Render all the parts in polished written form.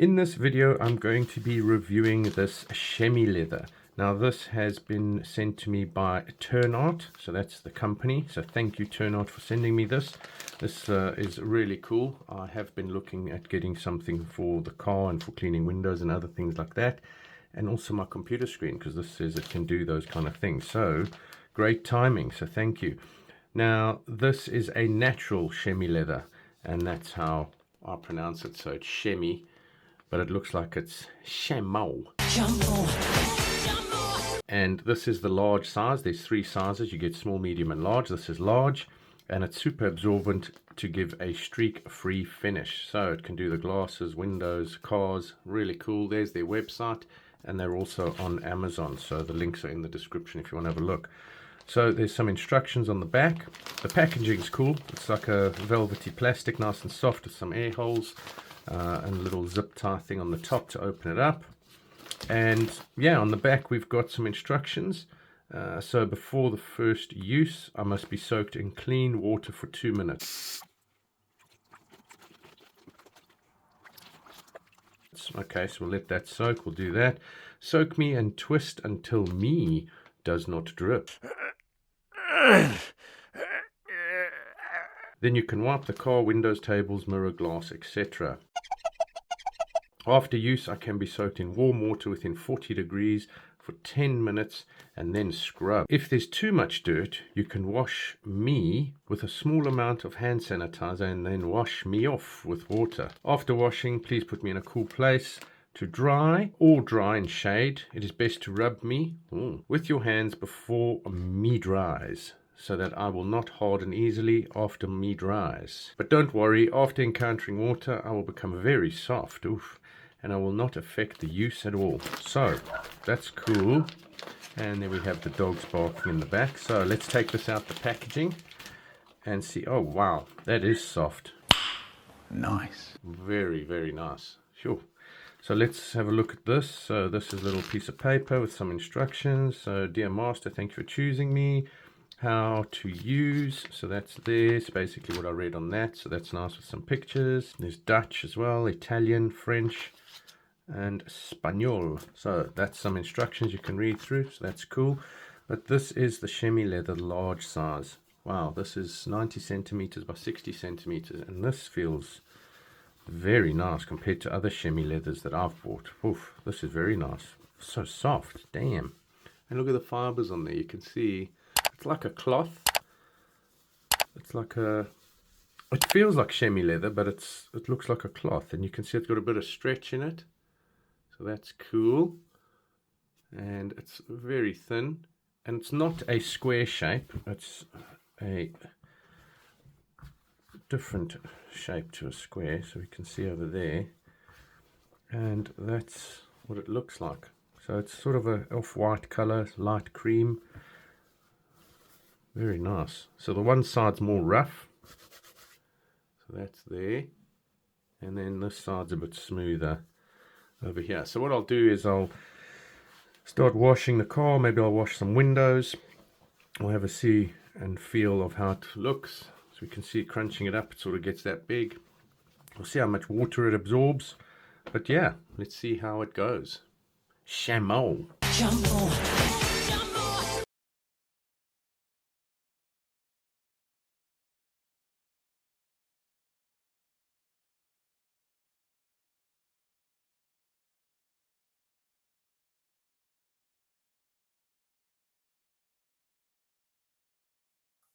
In this video, I'm going to be reviewing this chamois leather. Now, this has been sent to me by TURNART, so that's the company. So thank you, TURNART, for sending me this. This is really cool. I have been looking at getting something for the car and for cleaning windows and other things like that, and also my computer screen, because this says it can do those kind of things. So great timing, so thank you. Now, this is a natural chamois leather, and that's how I pronounce it. So it's chamois, but it looks like it's chamois. And this is the large size. There's 3 sizes. You get small, medium, and large. This is large, and it's super absorbent to give a streak-free finish. So it can do the glasses, windows, cars. Really cool. There's their website, and they're also on Amazon. So the links are in the description if you want to have a look. So there's some instructions on the back. The packaging is cool. It's like a velvety plastic, nice and soft, with some air holes. And a little zip tie thing on the top to open it up. And yeah, on the back we've got some instructions. So before the first use, I must be soaked in clean water for 2 minutes. Okay, so we'll let that soak. We'll do that. Soak me and twist until me does not drip. Then you can wipe the car, windows, tables, mirror, glass, etc. After use, I can be soaked in warm water within 40 degrees for 10 minutes and then scrub. If there's too much dirt, you can wash me with a small amount of hand sanitizer and then wash me off with water. After washing, please put me in a cool place to dry or dry in shade. It is best to rub me with your hands before me dries, so that I will not harden easily after me dries. But don't worry, after encountering water, I will become very soft. And I will not affect the use at all. So that's cool. And then we have the dogs barking in the back. So let's take this out the packaging and see. Oh wow, that is soft. Nice. Very, very nice. Sure. So let's have a look at this. So this is a little piece of paper with some instructions. So, dear master, thank you for choosing me. How to use, so that's there. It's basically what I read on that. So that's nice with some pictures. There's Dutch as well, Italian, French, and Spanish. So that's some instructions you can read through, so that's cool. But this is the chamois leather large size. Wow, this is 90 centimeters by 60 centimeters, and this feels very nice compared to other chamois leathers that I've bought. Oof, this is very nice. So soft, damn. And look at the fibers on there. You can see it's like a cloth. It's like a, it feels like chamois leather, but it looks like a cloth, and you can see it's got a bit of stretch in it. So that's cool. And it's very thin, and it's not a square shape. It's a different shape to a square, so we can see over there. And that's what it looks like. So it's sort of a off-white color, light cream. Very nice. So the one side's more rough, so that's there, and then this side's a bit smoother over here. So what I'll do is I'll start washing the car. Maybe I'll wash some windows. I'll have a see and feel of how it looks. So we can see crunching it up, it sort of gets that big. We'll see how much water it absorbs. But yeah, let's see how it goes. Chamois.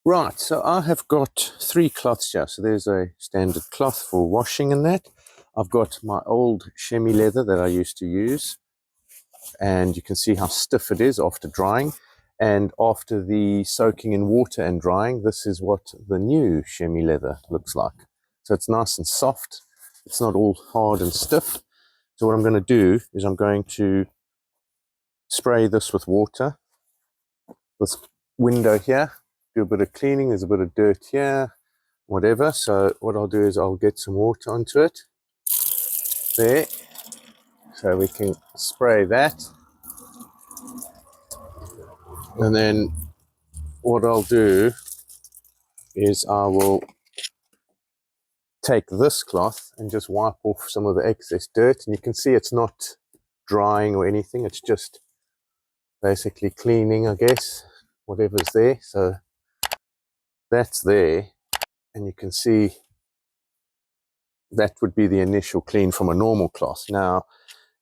Right, so I have got 3 cloths here. So there's a standard cloth for washing and that. I've got my old chamois leather that I used to use, and you can see how stiff it is after drying. And after the soaking in water and drying, this is what the new chamois leather looks like. So it's nice and soft. It's not all hard and stiff. So what I'm going to do is I'm going to spray this with water. This window here, do a bit of cleaning. There's a bit of dirt here, whatever. So what I'll do is I'll get some water onto it. There. So we can spray that. And then what I'll do is I will take this cloth and just wipe off some of the excess dirt, and you can see it's not drying or anything, it's just basically cleaning, I guess, whatever's there. So that's there, and you can see that would be the initial clean from a normal cloth. Now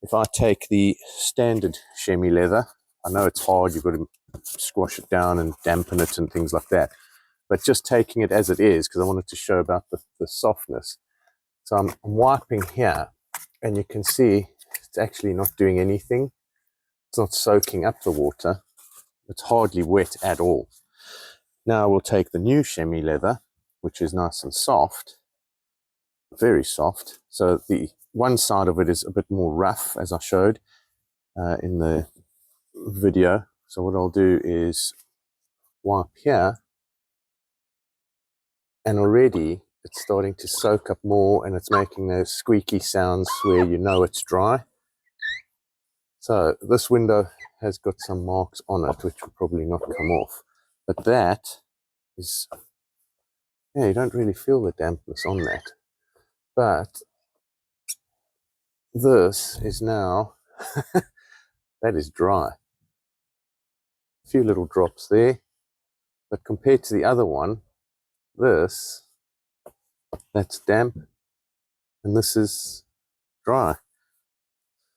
if I take the standard chamois leather, I know it's hard, you've got to squash it down and dampen it and things like that, but just taking it as it is, because I wanted to show about the softness. So I'm wiping here, and you can see it's actually not doing anything. It's not soaking up the water. It's hardly wet at all. Now we'll take the new chamois leather, which is nice and soft, very soft. So the one side of it is a bit more rough, as I showed in the video. So what I'll do is wipe here, and already it's starting to soak up more, and it's making those squeaky sounds where you know it's dry. So this window has got some marks on it which will probably not come off, but that is, yeah, you don't really feel the dampness on that. But this is now that is dry. A few little drops there, but compared to the other one, that's damp, and this is dry.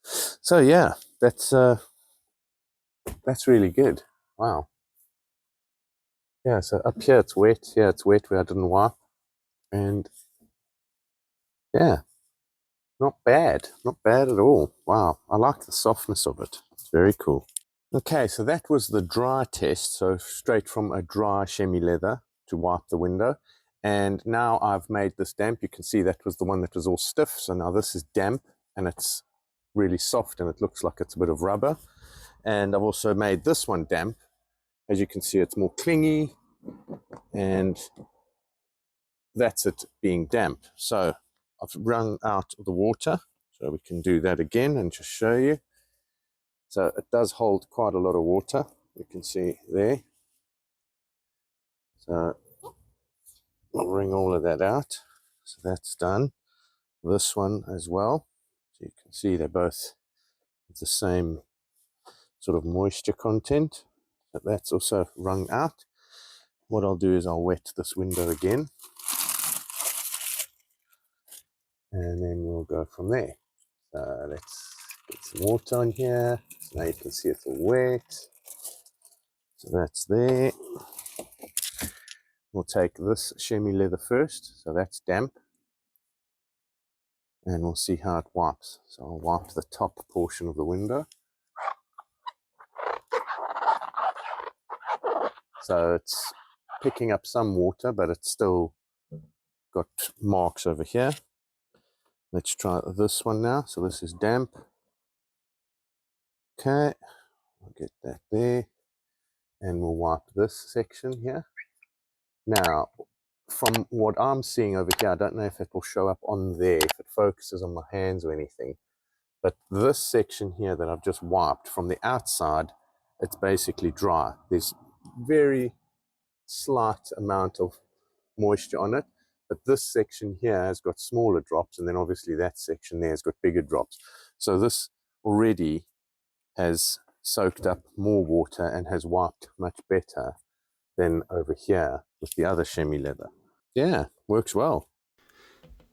So yeah, that's really good. Wow. Yeah, so up here it's wet. Yeah, it's wet where I didn't wipe, and yeah, not bad. Not bad at all. Wow, I like the softness of it. It's very cool. Okay, so that was the dry test. So straight from a dry chamois leather to wipe the window. And now I've made this damp. You can see that was the one that was all stiff. So now this is damp, and it's really soft, and it looks like it's a bit of rubber. And I've also made this one damp. As you can see, it's more clingy, and that's it being damp. So I've wrung out the water, so we can do that again and just show you. So it does hold quite a lot of water, you can see there. So I'll wring all of that out. So that's done. This one as well. So you can see they're both the same sort of moisture content. But that's also wrung out. What I'll do is I'll wet this window again, and then we'll go from there. So let's get some water on here. So now you can see it's all wet. So that's there. We'll take this chamois leather first. So that's damp. And we'll see how it wipes. So I'll wipe the top portion of the window. So it's picking up some water, but it's still got marks over here. Let's try this one now. So this is damp. Okay, I'll get that there. And we'll wipe this section here. Now, from what I'm seeing over here, I don't know if it will show up on there, if it focuses on my hands or anything, but this section here that I've just wiped from the outside, it's basically dry. There's very slight amount of moisture on it, but this section here has got smaller drops, and then obviously that section there has got bigger drops. So this already has soaked up more water and has wiped much better than over here with the other chamois leather. Yeah, works well.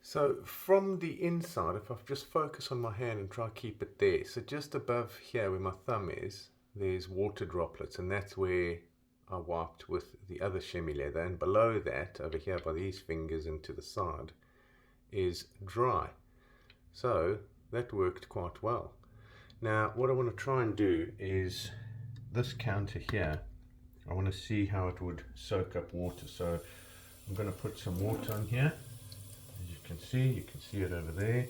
So from the inside, if I just focus on my hand and try to keep it there, so just above here where my thumb is, there's water droplets, and that's where I wiped with the other chamois leather, and below that, over here by these fingers and to the side, is dry. So that worked quite well. Now what I want to try and do is this counter here, I want to see how it would soak up water. So I'm going to put some water on here. As you can see it over there.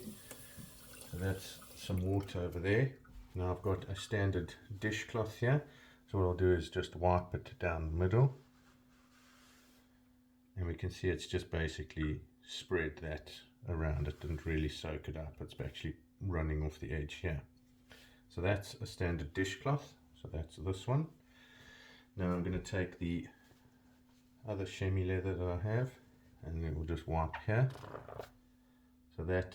So that's some water over there. Now I've got a standard dishcloth here. So what I'll do is just wipe it down the middle. And we can see it's just basically spread that around. It didn't really soak it up. It's actually running off the edge here. So that's a standard dishcloth. So that's this one. Now I'm going to take the other chamois leather that I have, and then we'll just wipe here. So that,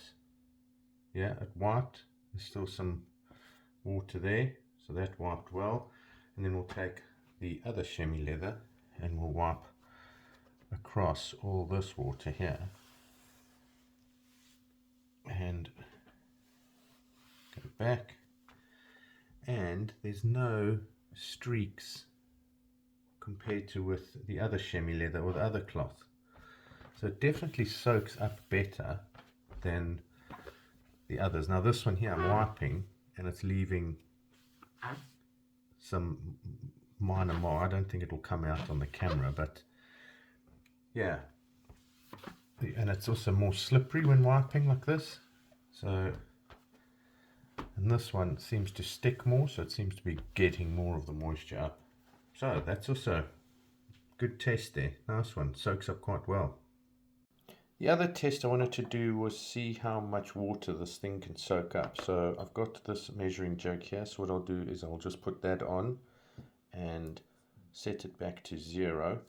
yeah, it wiped. There's still some water there, so that wiped well. And then we'll take the other chamois leather and we'll wipe across all this water here and go back, and there's no streaks compared to with the other chamois leather or the other cloth, so it definitely soaks up better than the others. Now this one here I'm wiping and it's leaving some minor mark. I don't think it will come out on the camera, but yeah, and it's also more slippery when wiping like this. So, and this one seems to stick more, so it seems to be getting more of the moisture up. So that's also good test there. Nice one, soaks up quite well. The other test I wanted to do was see how much water this thing can soak up. So I've got this measuring jug here, so what I'll do is I'll just put that on and set it back to 0.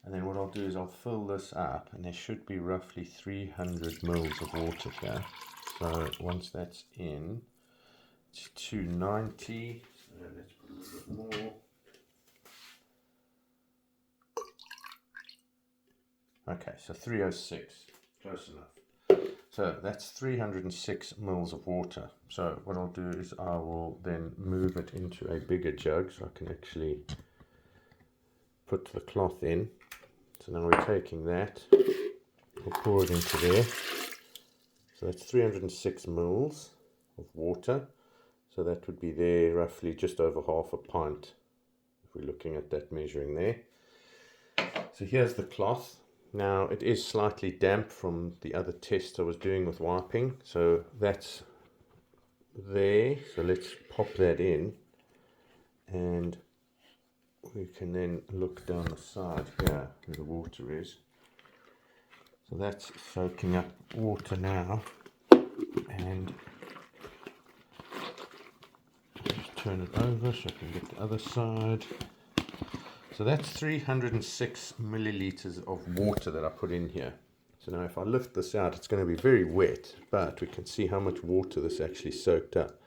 And then what I'll do is I'll fill this up, and there should be roughly 300 mils of water here. So once that's in, it's 290. So let's put a little bit more. Okay, so 306, close enough. So that's 306 mils of water. So what I'll do is I will then move it into a bigger jug so I can actually put the cloth in. So now we're taking that, we'll pour it into there. So that's 306 mils of water. So that would be there roughly just over half a pint if we're looking at that measuring there. So here's the cloth. Now it is slightly damp from the other test I was doing with wiping. So that's there. So let's pop that in and we can then look down the side here where the water is. So that's soaking up water now, and just turn it over so I can get the other side. So that's 306 milliliters of water that I put in here. So now if I lift this out, it's going to be very wet, but we can see how much water this actually soaked up.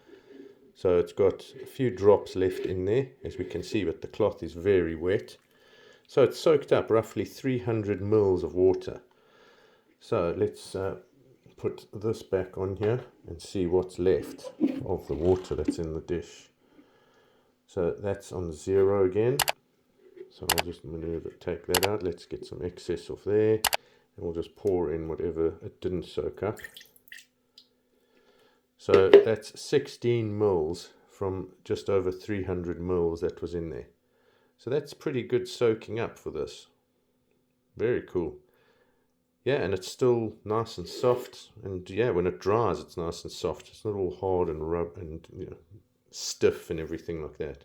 So it's got a few drops left in there, as we can see, but the cloth is very wet. So it's soaked up roughly 300 mils of water. So let's put this back on here and see what's left of the water that's in the dish. So that's on 0 again. So I'll just maneuver, take that out. Let's get some excess off there. And we'll just pour in whatever it didn't soak up. So that's 16 mils from just over 300 mils that was in there. So that's pretty good soaking up for this. Very cool. Yeah, and it's still nice and soft. And yeah, when it dries, it's nice and soft. It's not all hard and stiff and everything like that.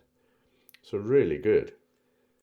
So really good.